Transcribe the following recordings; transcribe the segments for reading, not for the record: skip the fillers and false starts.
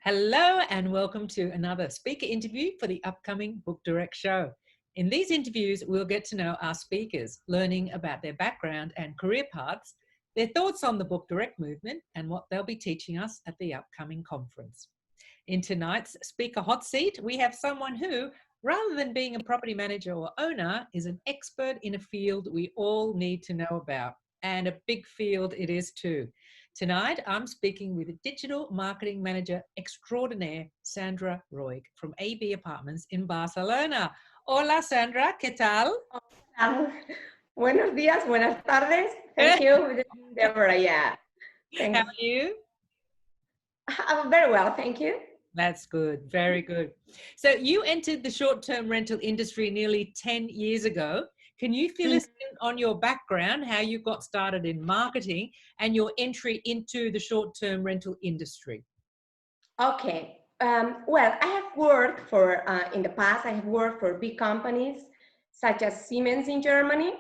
Hello and welcome to another speaker interview for the upcoming Book Direct show. In these interviews, we'll get to know our speakers, learning about their background and career paths, their thoughts on the Book Direct movement, and what they'll be teaching us at the upcoming conference. In tonight's speaker hot seat, we have someone who, rather than being a property manager or owner, is an expert in a field we all need to know about, and a big field it is too. Tonight, I'm speaking with Digital Marketing Manager Extraordinaire, Sandra Roig, from AB Apartments in Barcelona. Hola, Sandra, ¿qué tal? Hola. Buenos días, buenas tardes. Thank you, Deborah. Yeah, thanks. How are you? I'm very well, thank you. That's good, very good. So you entered the short-term rental industry nearly 10 years ago. Can you fill us in on your background, how you got started in marketing and your entry into the short-term rental industry? Okay. Well, I have worked for, in the past, I have worked for big companies such as Siemens in Germany,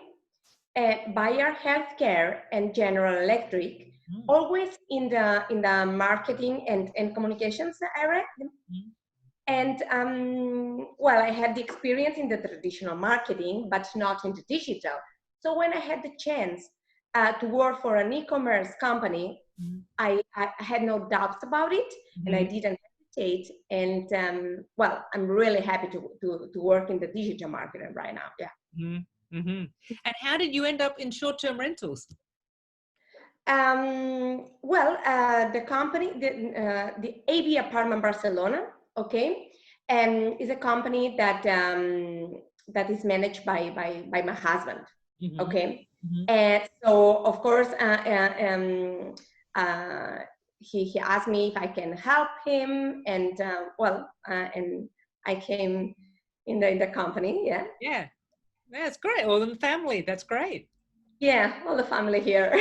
Bayer Healthcare and General Electric, always in the marketing and communications area. And well, I had the experience in the traditional marketing, but not in the digital. So when I had the chance to work for an e-commerce company, I had no doubts about it, and I didn't hesitate. And well, I'm really happy to work in the digital marketing right now. Yeah. And how did you end up in short-term rentals? Well, the company, the AB Apartment Barcelona, okay, is a company that that is managed by my husband, okay, and so of course he asked me if I can help him, and well, and I came in the company, yeah. Yeah, that's great. All in the family. That's great. Yeah, all the family here.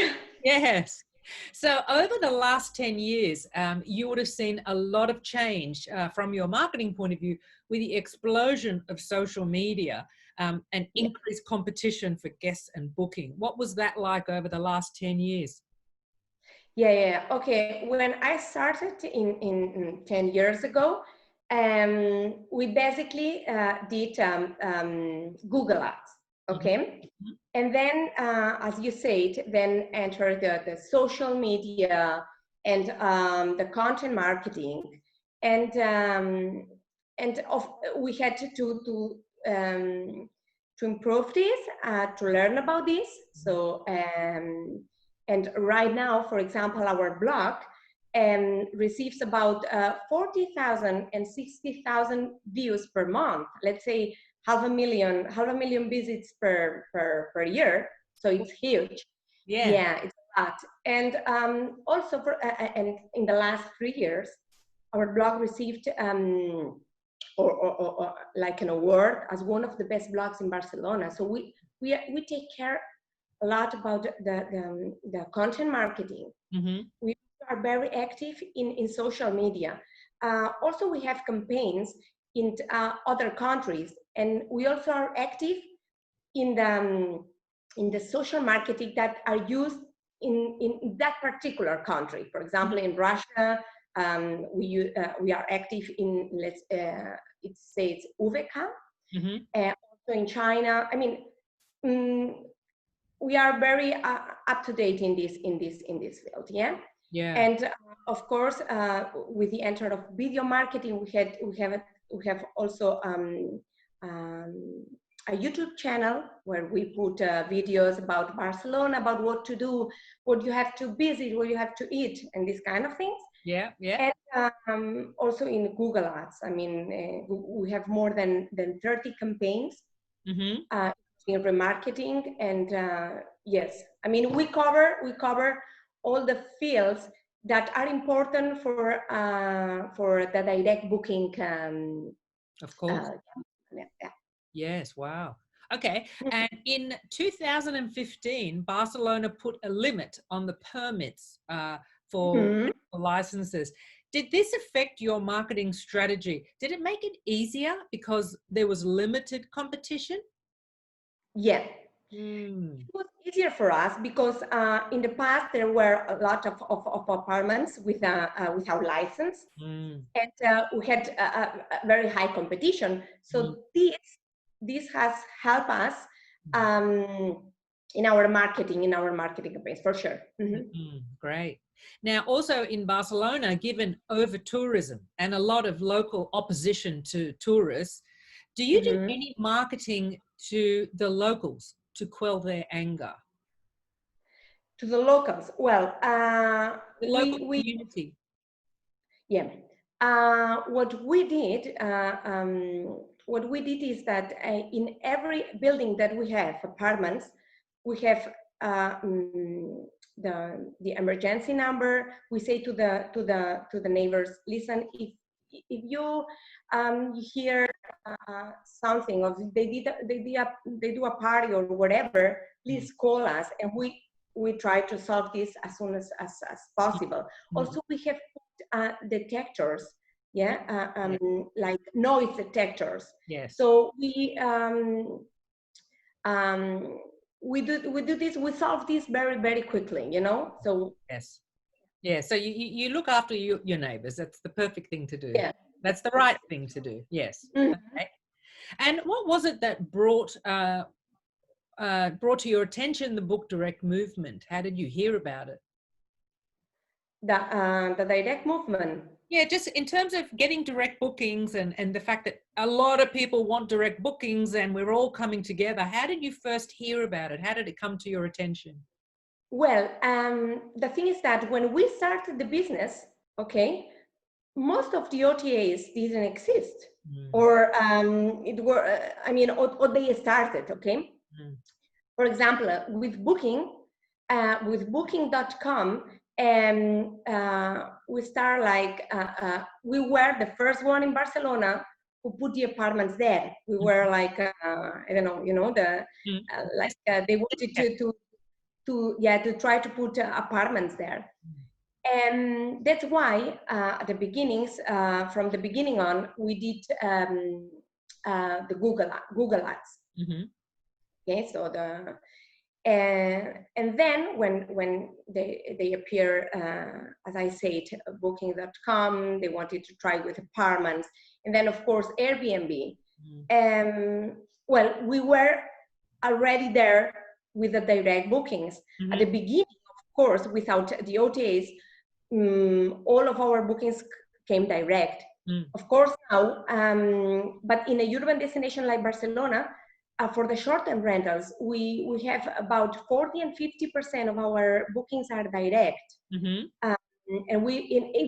Yes. So over the last 10 years, you would have seen a lot of change from your marketing point of view with the explosion of social media and increased competition for guests and booking. What was that like over the last 10 years? Yeah. Okay. When I started in 10 years ago, we basically did Google Ads, okay? And then, as you said, then enter the social media and the content marketing. And we had to improve this, to learn about this. So, and right now, for example, our blog receives about 40,000 and 60,000 views per month. Let's say half a million visits per year. So it's huge. Yeah, it's a lot. And also, and in the last 3 years, our blog received or like an award as one of the best blogs in Barcelona. So we take care a lot about the content marketing. We are very active in social media. Also, we have campaigns in other countries, and we also are active in the social marketing that are used in that particular country. For example, in Russia, we are active in it says UVK. Also in China. I mean. We are very up to date in this field, yeah. And of course, with the enter of video marketing, we have also a YouTube channel where we put videos about Barcelona, about what to do, what you have to visit, what you have to eat, and these kind of things. And also in Google Ads. I mean, we have more than 30 campaigns. In remarketing, and yes, I mean we cover all the fields that are important for the direct booking. Of course. Yeah. Yes. Wow. Okay. And in 2015, Barcelona put a limit on the permits for licenses. Did this affect your marketing strategy? Did it make it easier because there was limited competition? Yeah, Mm. It was easier for us because in the past there were a lot of apartments without license, Mm. and we had a very high competition. Mm. So this has helped us Mm. in our marketing campaigns for sure. Great. Now, also in Barcelona, given over tourism and a lot of local opposition to tourists, do you do any marketing to the locals to quell their anger? To the locals, well, The local community. yeah. What we did is that in every building that we have apartments, we have the emergency number. We say to the neighbors, listen, if you hear something, or they do a party or whatever, please call us, and we try to solve this as soon as possible. Also, we have detectors, like noise detectors. Yes. So we do this. We solve this very quickly, you know. So yes, yeah. So you look after your neighbours. That's the perfect thing to do. yeah, That's the right thing to do. Yes. Okay. And what was it that brought to your attention the Book Direct movement? How did you hear about it? The direct movement. Yeah, just in terms of getting direct bookings and the fact that a lot of people want direct bookings and we're all coming together. How did you first hear about it? How did it come to your attention? Well, the thing is that when we started the business, okay, most of the OTAs didn't exist, or it were, or they started, okay. For example, with Booking.com, we start like we were the first one in Barcelona who put the apartments there. We were like I don't know, you know, they wanted to try to put apartments there. And that's why at the beginnings, from the beginning on, we did the Google Ads. Okay, so and then when they appear, as I said, Booking.com, they wanted to try with apartments, and then of course Airbnb. Well, we were already there with the direct bookings. At the beginning, of course, without the OTAs, all of our bookings came direct. Of course now, but in a urban destination like Barcelona, for the short-term rentals, we have about 40 and 50% of our bookings are direct. And if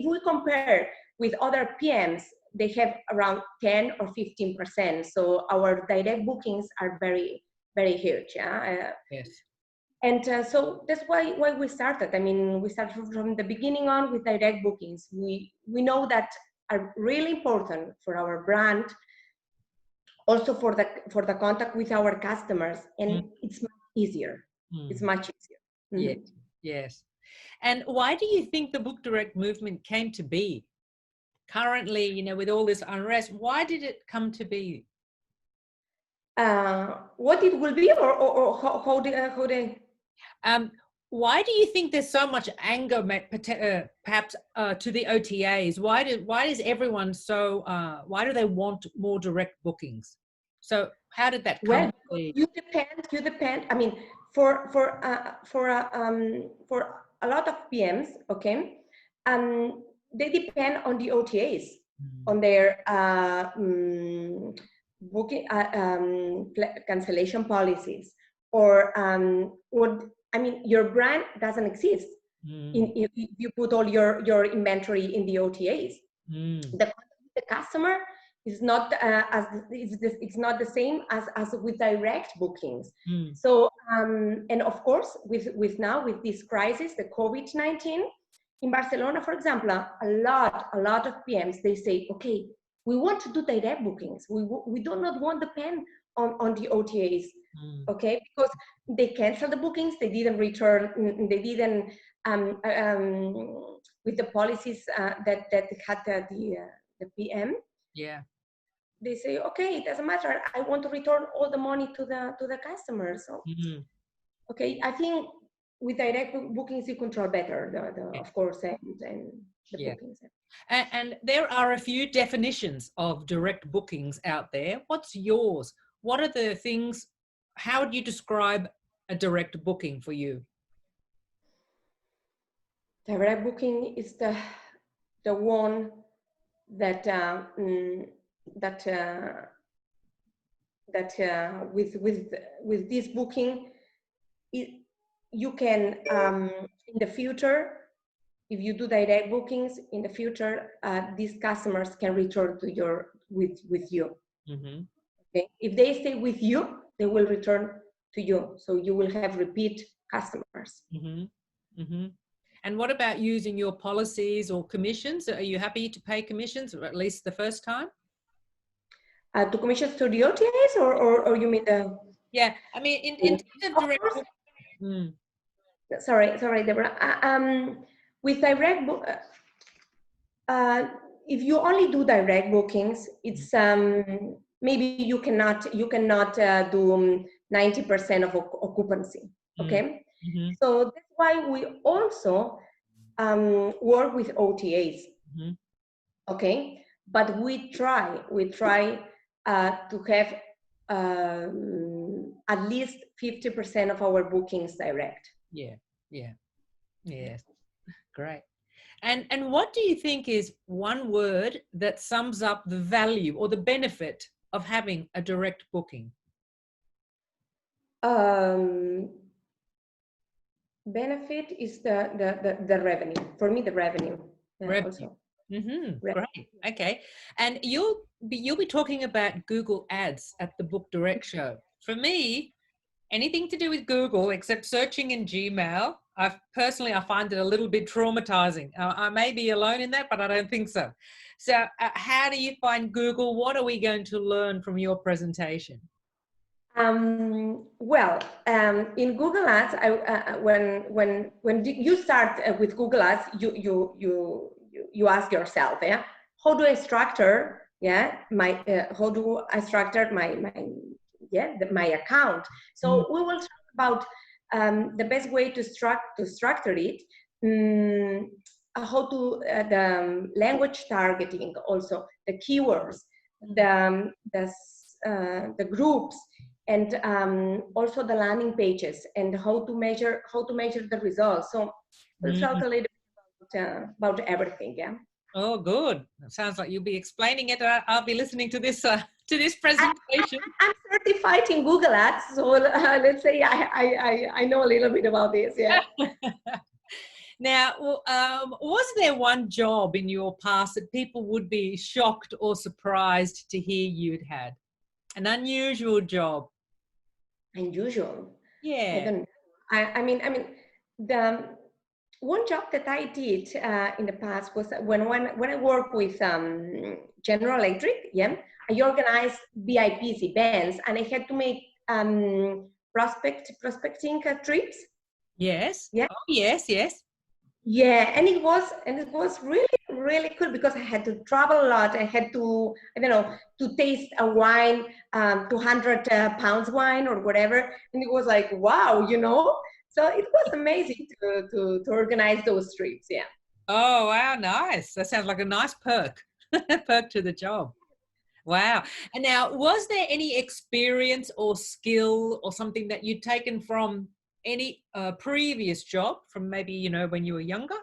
we compare with other PMs, they have around 10 or 15%. So our direct bookings are very huge. Yeah. Yes. And so that's why we started. I mean, we started from the beginning on with direct bookings. We know that are really important for our brand, also for the contact with our customers, and it's much easier. It's much easier. Yes. And why do you think the Book Direct movement came to be? Currently, you know, with all this unrest, why did it come to be? What it will be, or how they why do you think there's so much anger, perhaps, to the OTAs? Why does everyone why do they want more direct bookings? So how did that come to be? You depend. I mean, for a lot of PMs, okay, they depend on the OTAs, on their booking cancellation policies, or what. I mean, your brand doesn't exist if you put all your inventory in the OTAs. The customer is not it's not the same as with direct bookings. So and of course with now with this crisis, the COVID-19 in Barcelona, for example, a lot of PMs, they say, okay, we want to do direct bookings. We do not want to depend on the OTAs. Okay, because they cancel the bookings, they didn't return, they didn't with the policies that had the PM. Yeah. they say, okay, it doesn't matter. I want to return all the money to the customer. So, okay, I think with direct bookings, you control better of course, and the bookings. And there are a few definitions of direct bookings out there. What's yours? What are the things, how do you describe a direct booking for you? Direct booking is the one that with this booking, you can in the future, if you do direct bookings in the future, these customers can return to with you. Okay, if they stay with you, they will return to you, so you will have repeat customers. And what about using your policies or commissions? Are you happy to pay commissions, or at least the first time? To commissions to the OTAs, or you mean the? Yeah, I mean, in terms of direct. Sorry, Deborah. With direct if you only do direct bookings, it's maybe you cannot do 90% of occupancy. Okay, so that's why we also work with OTAs. Okay, but we try to have at least 50% of our bookings direct. Yes, great. And what do you think is one word that sums up the value or the benefit of having a direct booking? Benefit is the revenue. For me, the revenue. Revenue. Also. Great. Okay. And you'll be talking about Google Ads at the Book Direct show. For me, anything to do with Google except searching in Gmail, I find it a little bit traumatizing. I may be alone in that, but I don't think so. So how do you find Google? What are we going to learn from your presentation? Well, in Google Ads, when you start with Google Ads, you ask yourself, yeah, how do I structure, yeah, how do I structure my account? So we will talk about the best way to structure it, how to the language targeting, also the keywords, the groups, and also the landing pages, and how to measure the results. So we'll talk a little bit about everything. Yeah. Oh, good. It sounds like you'll be explaining it. I'll be listening to this presentation. I'm certified in Google Ads, so let's say I know a little bit about this. Yeah. Now, was there one job in your past that people would be shocked or surprised to hear you'd had? An unusual job? Unusual? Yeah. I don't know. I mean, the one job that I did in the past was when I worked with General Electric. Yeah, I organized VIPs events, and I had to make prospecting trips. Yes. Yeah. Oh, yes. Yeah, and it was really cool because I had to travel a lot. I had to, I don't know, to taste a wine, 200 pounds wine or whatever, and it was like, wow, you know. So it was amazing to organize those trips. Yeah. Oh, wow, nice. That sounds like a nice perk, perk to the job. Wow. And now, was there any experience or skill or something that you'd taken from any previous job, from maybe, you know, when you were younger,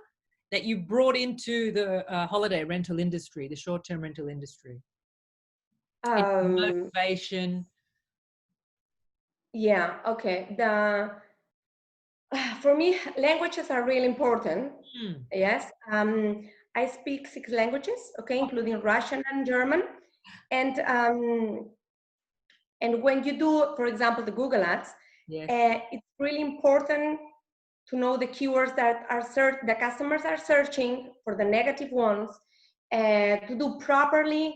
that you brought into the holiday rental industry, the short-term rental industry? Motivation? Yeah, okay. For me, languages are really important. Yes. I speak 6 languages, okay, including Russian and German. And when you do, for example, the Google Ads, it's really important to know the keywords that the customers are searching for, the negative ones, to do properly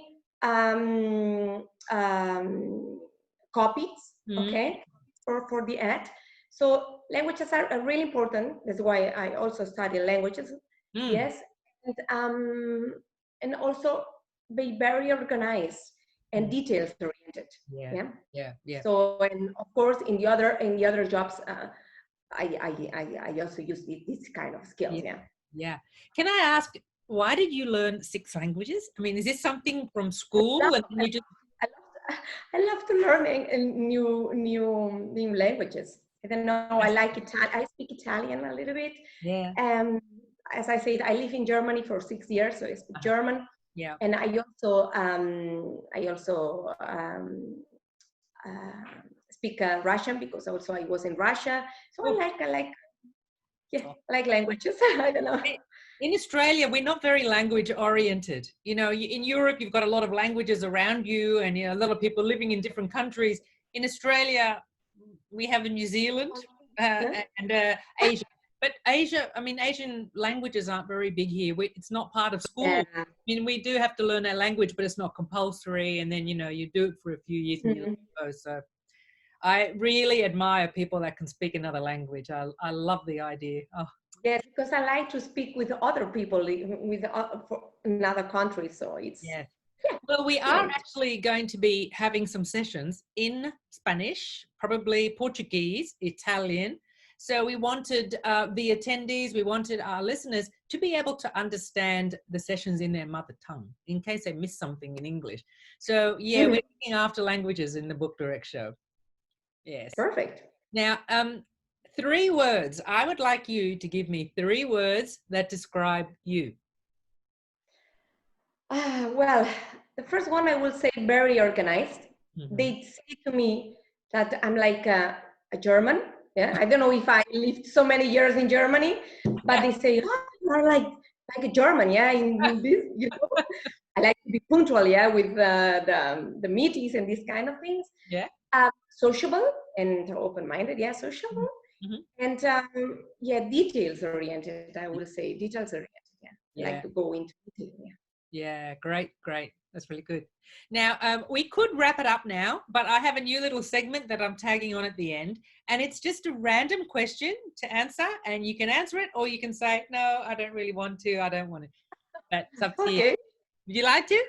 copies, okay, for the ad. So languages are really important. That's why I also study languages. Yes, and also be very organized and details oriented. Yeah. Yeah. Yeah. Yeah. So, and of course, in the other jobs, I also use these kind of skills. Yeah. Yeah. Yeah. Can I ask, why did you learn 6 languages? I mean, is this something from I school love, and you just? I love to learn new languages. I don't know. I like Italian. I speak Italian a little bit. Yeah. As I said, I live in Germany for 6 years, so I speak German. Yeah. And I also speak Russian, because also I was in Russia. So Oh. I like languages. I don't know. In Australia, we're not very language oriented. You know, in Europe, you've got a lot of languages around you, and a lot of people living in different countries. In Australia, we have New Zealand and Asia. But Asia, I mean, Asian languages aren't very big here. It's not part of school. Yeah. I mean, we do have to learn our language, but it's not compulsory. And then, you do it for a few years and you let it go. So I really admire people that can speak another language. I love the idea. Oh. Yes, because I like to speak with other people in other countries. So it's Well, we are actually going to be having some sessions in Spanish, probably Portuguese, Italian. So we wanted the attendees, we wanted our listeners to be able to understand the sessions in their mother tongue in case they miss something in English. So we're looking after languages in the Book Direct show. Yes. Perfect. Now, 3 words. I would like you to give me 3 words that describe you. Well, the first one I will say very organized. They say to me that I'm like a German. Yeah, I don't know if I lived so many years in Germany, but they say, oh, you're like a German. Yeah, in this, I like to be punctual. Yeah, with the meetings and these kind of things. Yeah. Sociable and open-minded. Yeah, sociable. And details oriented. I will say details oriented. Yeah, like to go into detail. Yeah. Yeah, great. That's really good. Now, we could wrap it up now, but I have a new little segment that I'm tagging on at the end, and it's just a random question to answer, and you can answer it, or you can say, no, I don't really want to, I don't want to. But it's up to you. Would you like to?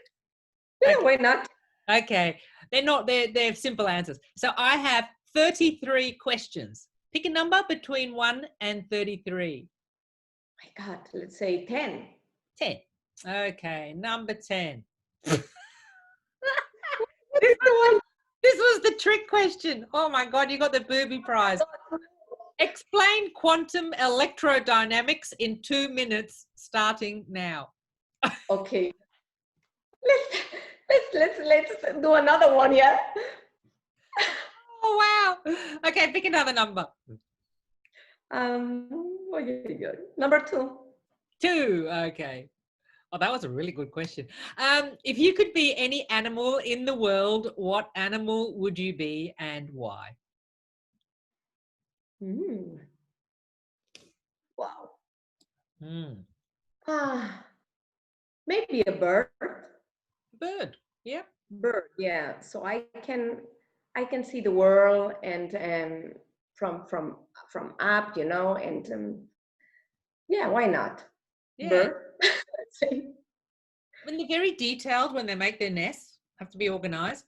Yeah, why not? Okay. They're simple answers. So I have 33 questions. Pick a number between 1 and 33. My God, let's say 10. 10. Okay, number 10. This was the trick question. Oh my God, you got the booby prize. Explain quantum electrodynamics in 2 minutes, starting now. Okay. Let's do another one, yeah? Oh wow. Okay, pick another number. Number 2. 2. Okay. Oh, that was a really good question. If you could be any animal in the world, what animal would you be and why? Wow. Mm. Maybe a bird. Bird. Yeah. Bird. Yeah. So I can see the world and from up, and yeah, why not? Yeah. Bird. When they're very detailed, when they make their nests, have to be organized.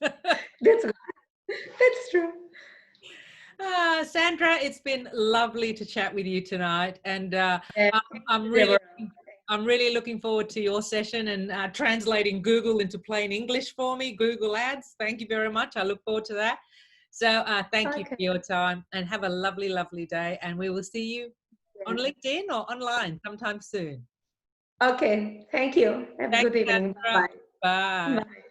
That's true. Sandra, it's been lovely to chat with you tonight, and I'm really looking forward to your session and translating Google into plain English for me. Google Ads. Thank you very much. I look forward to that. So thank you for your time, and have a lovely, lovely day. And we will see you on LinkedIn or online sometime soon. Okay. Thank you. Have a good evening. Bye. Bye. Bye.